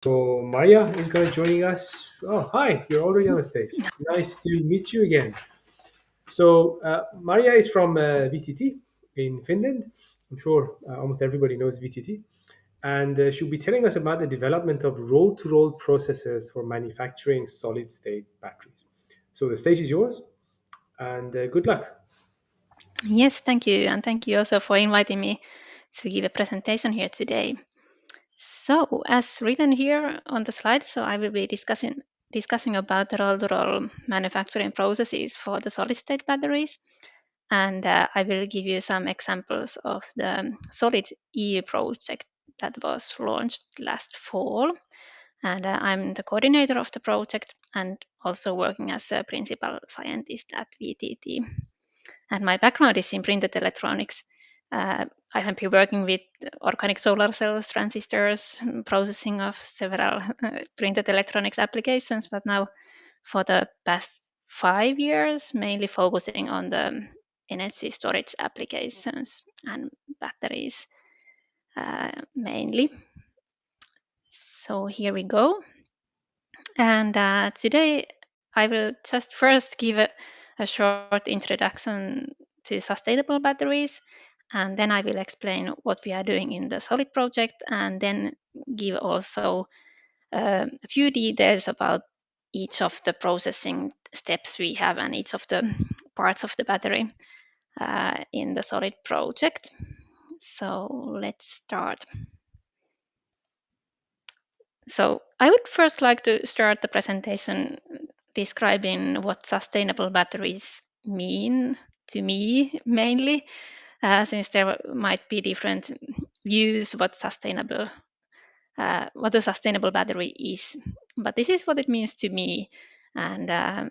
So Marja is going to joining us. Oh, hi! You're already on the stage. Nice to meet you again. So Marja is from VTT in Finland. I'm sure almost everybody knows VTT, and she'll be telling us about the development of roll-to-roll processes for manufacturing solid-state batteries. So the stage is yours, and good luck. Yes, thank you. And thank you also for inviting me to give a presentation here today. So, as written here on the slide, I will be discussing about the roll-to-roll manufacturing processes for the solid-state batteries. And I will give you some examples of the Solid EU project that was launched last fall. And I'm the coordinator of the project and also working as a principal scientist at VTT. And my background is in printed electronics. I have been working with organic solar cells, transistors, processing of several printed electronics applications, but now for the past 5 years, mainly focusing on the energy storage applications and batteries mainly. So here we go. And today I will just first give a short introduction to sustainable batteries, and then I will explain what we are doing in the Solid project, and then give also a few details about each of the processing steps we have and each of the parts of the battery in the Solid project. So let's start. So I would first like to start the presentation describing what sustainable batteries mean to me mainly, since there might be different views what a sustainable battery is. But this is what it means to me, and I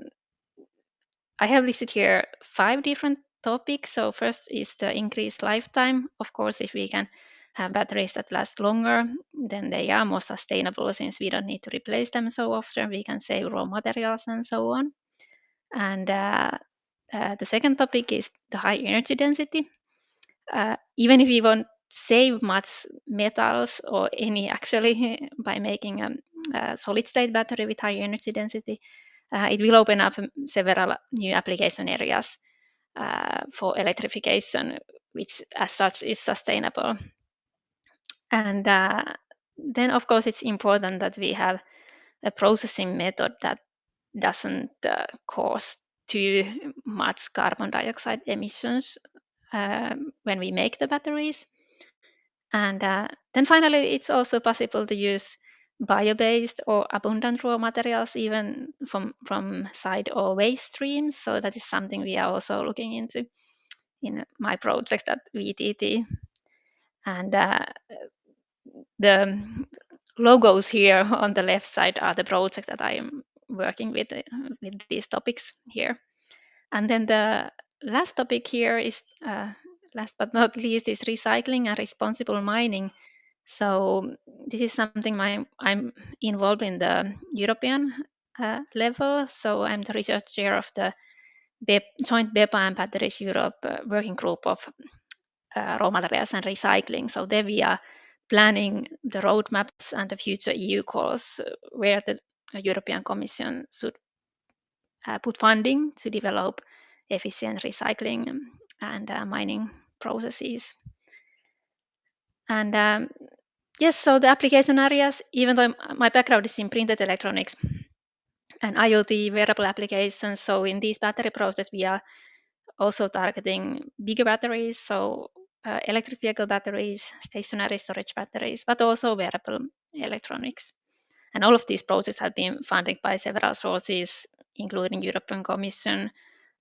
have listed here 5 different topics. So first is the increased lifetime. Of course, if we can have batteries that last longer, then they are more sustainable since we don't need to replace them so often. We can save raw materials and so on. And the second topic is the high energy density. Even if we won't save much metals or any actually by making a solid state battery with high energy density, it will open up several new application areas for electrification, which as such is sustainable. And then, of course, it's important that we have a processing method that doesn't cause too much carbon dioxide emissions when we make the batteries. And then finally, it's also possible to use bio-based or abundant raw materials even from side or waste streams. So that is something we are also looking into in my project at VTT. And the logos here on the left side are the project that I am working with these topics here. And then the last topic here is, last but not least, is recycling and responsible mining. So this is something I'm involved in the European level. So I'm the research chair of the joint BEPA and Batteries Europe working group of raw materials and recycling. So there we are planning the roadmaps and the future EU calls where the European Commission should put funding to develop efficient recycling and mining processes. And yes, so the application areas, even though my background is in printed electronics and IoT wearable applications, so in these battery projects, we are also targeting bigger batteries, so electric vehicle batteries, stationary storage batteries, but also wearable electronics. And all of these projects have been funded by several sources, including European Commission,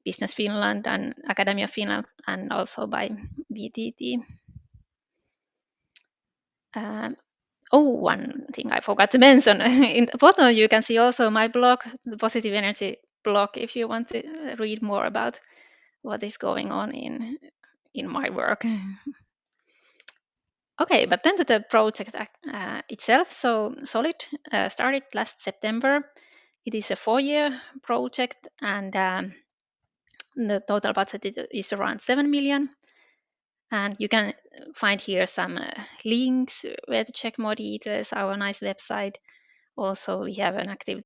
Business Finland, and Academia Finland, and also by VTT. One thing I forgot to mention. In the bottom, you can see also my blog, the Positive Energy blog, if you want to read more about what is going on in my work. Okay, but then to the project itself. So Solid started last September. It is a 4-year project, and the total budget is around 7 million. And you can find here some links where to check more details, our nice website. Also, we have an active